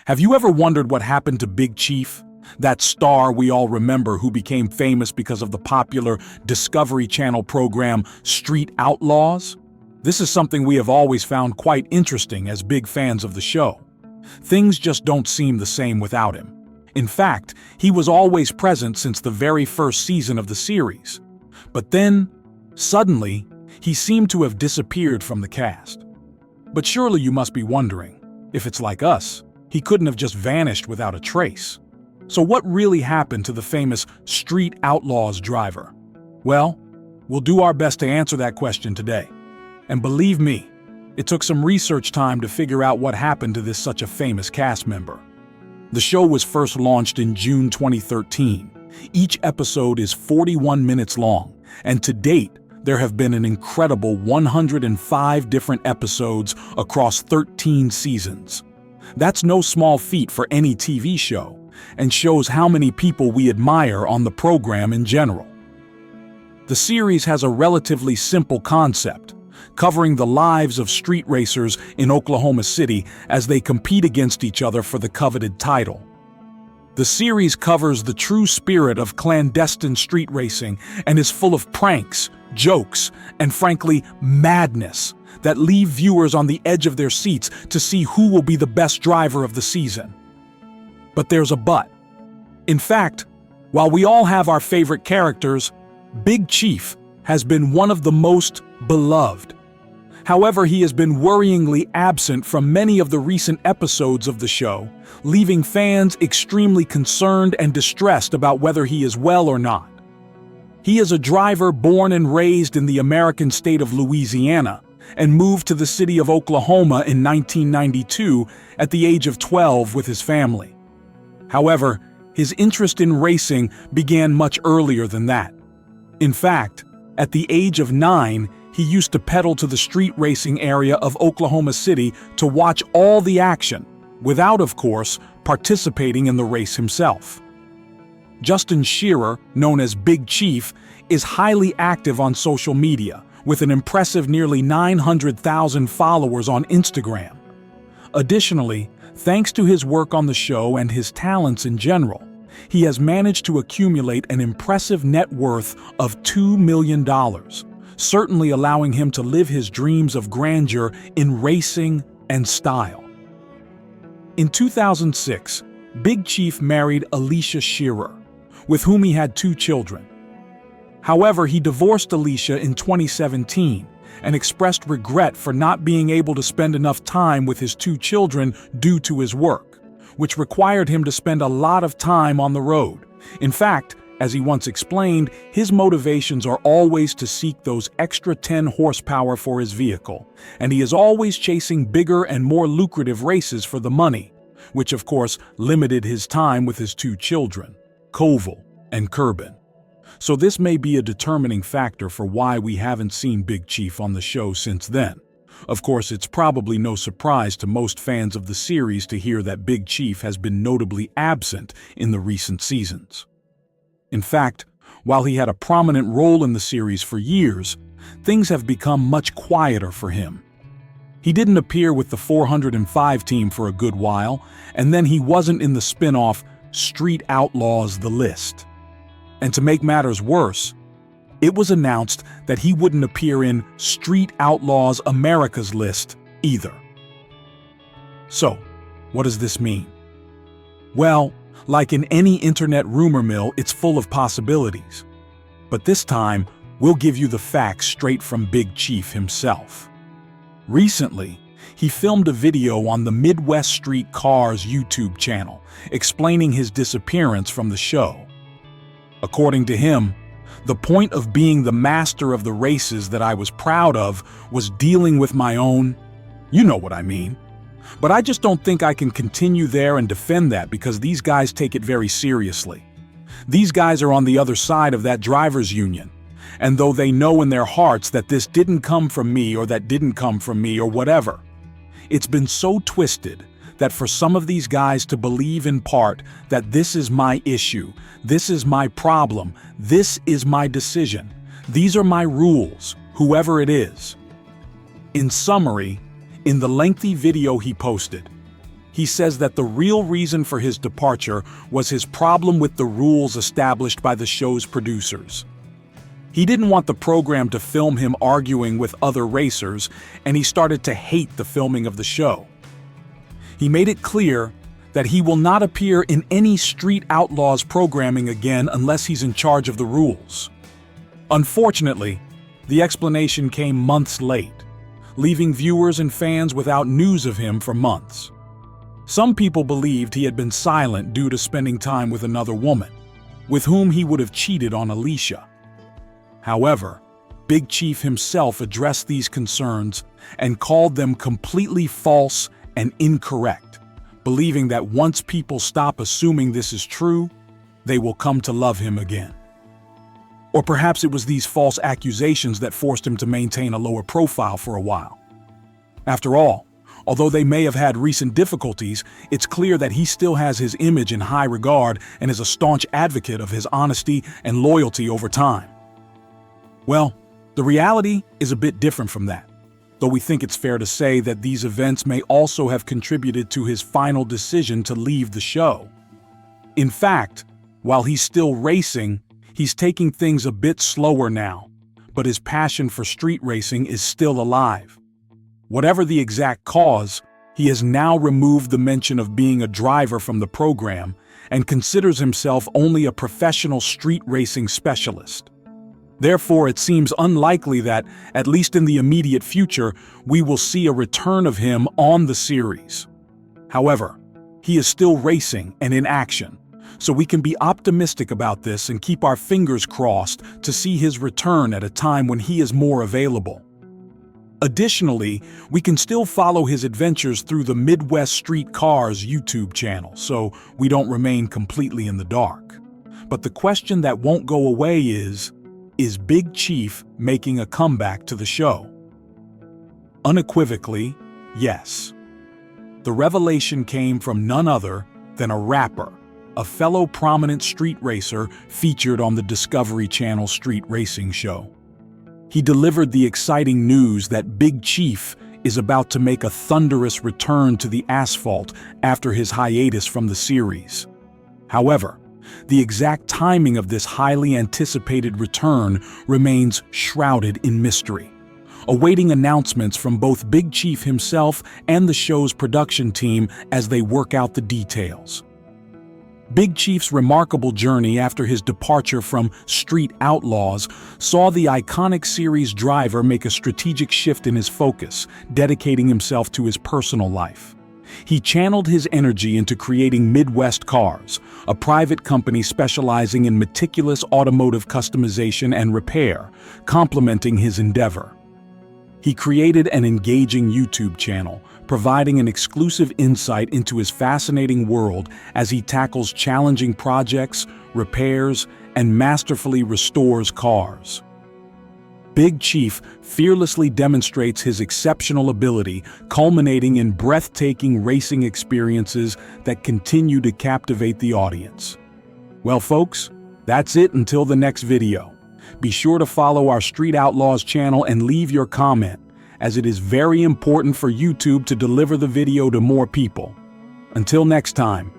Have you ever wondered what happened to Big Chief? That star we all remember who became famous because of the popular Discovery Channel program Streetoutlaws? This is something we have always found quite interesting as big fans of the show. Things just don't seem the same without him. In fact, he was always present since the very first season of the series. But then, suddenly, he seemed to have disappeared from the cast. But surely you must be wondering, if it's like us, he couldn't have just vanished without a trace. So what really happened to the famous Streetoutlaws driver? Well, we'll do our best to answer that question today. And believe me, it took some research time to figure out what happened to this such a famous cast member. The show was first launched in June 2013. Each episode is 41 minutes long, and to date, there have been an incredible 105 different episodes across 13 seasons. That's no small feat for any TV show, and shows how many people we admire on the program in general. The series has a relatively simple concept, covering the lives of street racers in Oklahoma City as they compete against each other for the coveted title. The series covers the true spirit of clandestine street racing and is full of pranks, jokes, and frankly, madness that leave viewers on the edge of their seats to see who will be the best driver of the season. But there's a but. In fact, while we all have our favorite characters, Big Chief has been one of the most beloved. However, he has been worryingly absent from many of the recent episodes of the show, leaving fans extremely concerned and distressed about whether he is well or not. He is a driver born and raised in the American state of Louisiana and moved to the city of Oklahoma in 1992 at the age of 12 with his family. However, his interest in racing began much earlier than that. In fact, at the age of 9, he used to pedal to the street racing area of Oklahoma City to watch all the action, without, of course, participating in the race himself. Justin Shearer, known as Big Chief, is highly active on social media, with an impressive nearly 900,000 followers on Instagram. Additionally, thanks to his work on the show and his talents in general, he has managed to accumulate an impressive net worth of $2 million, certainly allowing him to live his dreams of grandeur in racing and style. In 2006, Big Chief married Alicia Shearer, with whom he had 2 children. However, he divorced Alicia in 2017 and expressed regret for not being able to spend enough time with his 2 children due to his work, which required him to spend a lot of time on the road. In fact, as he once explained, his motivations are always to seek those extra 10 horsepower for his vehicle, and he is always chasing bigger and more lucrative races for the money, which of course limited his time with his 2 children, Koval and Kerbin. So this may be a determining factor for why we haven't seen Big Chief on the show since then. Of course, it's probably no surprise to most fans of the series to hear that Big Chief has been notably absent in the recent seasons. In fact, while he had a prominent role in the series for years, things have become much quieter for him. He didn't appear with the 405 team for a good while, and then he wasn't in the spin-off Streetoutlaws The List. And to make matters worse, it was announced that he wouldn't appear in Streetoutlaws America's List either. So, what does this mean? Well, like in any internet rumor mill, it's full of possibilities. But this time, we'll give you the facts straight from Big Chief himself. Recently, he filmed a video on the Midwest Street Cars YouTube channel explaining his disappearance from the show. According to him, the point of being the master of the races that I was proud of was dealing with my own, you know what I mean. But I just don't think I can continue there and defend that because these guys take it very seriously. These guys are on the other side of that drivers' union. And though they know in their hearts that this didn't come from me or that didn't come from me or whatever, it's been so twisted that for some of these guys to believe in part that this is my issue, this is my problem, this is my decision, these are my rules, whoever it is. In summary, in the lengthy video he posted, He says that the real reason for his departure was his problem with the rules established by the show's producers. He didn't want the program to film him arguing with other racers, and he started to hate the filming of the show. He made it clear that he will not appear in any Street Outlaws programming again unless he's in charge of the rules. Unfortunately, the explanation came months late, leaving viewers and fans without news of him for months. Some people believed he had been silent due to spending time with another woman, with whom he would have cheated on Alicia. However, Big Chief himself addressed these concerns and called them completely false and incorrect, believing that once people stop assuming this is true, they will come to love him again. Or perhaps it was these false accusations that forced him to maintain a lower profile for a while. After all, although they may have had recent difficulties, it's clear that he still has his image in high regard and is a staunch advocate of his honesty and loyalty over time. Well, the reality is a bit different from that, though we think it's fair to say that these events may also have contributed to his final decision to leave the show. In fact, while he's still racing, he's taking things a bit slower now, but his passion for street racing is still alive. Whatever the exact cause, he has now removed the mention of being a driver from the program and considers himself only a professional street racing specialist. Therefore, it seems unlikely that, at least in the immediate future, we will see a return of him on the series. However, he is still racing and in action, so we can be optimistic about this and keep our fingers crossed to see his return at a time when he is more available. Additionally, we can still follow his adventures through the Midwest Street Cars YouTube channel, so we don't remain completely in the dark. But the question that won't go away is Big Chief making a comeback to the show? Unequivocally, yes. The revelation came from none other than a rapper, a fellow prominent street racer featured on the Discovery Channel Street Racing show. He delivered the exciting news that Big Chief is about to make a thunderous return to the asphalt after his hiatus from the series. However, the exact timing of this highly anticipated return remains shrouded in mystery, awaiting announcements from both Big Chief himself and the show's production team as they work out the details. Big Chief's remarkable journey after his departure from Street Outlaws saw the iconic series driver make a strategic shift in his focus, dedicating himself to his personal life. He channeled his energy into creating Midwest Cars, a private company specializing in meticulous automotive customization and repair, complementing his endeavor. He created an engaging YouTube channel, providing an exclusive insight into his fascinating world as he tackles challenging projects, repairs, and masterfully restores cars. Big Chief fearlessly demonstrates his exceptional ability, culminating in breathtaking racing experiences that continue to captivate the audience. Well, folks, that's it until the next video. Be sure to follow our Street Outlaws channel and leave your comment, as it is very important for YouTube to deliver the video to more people. Until next time,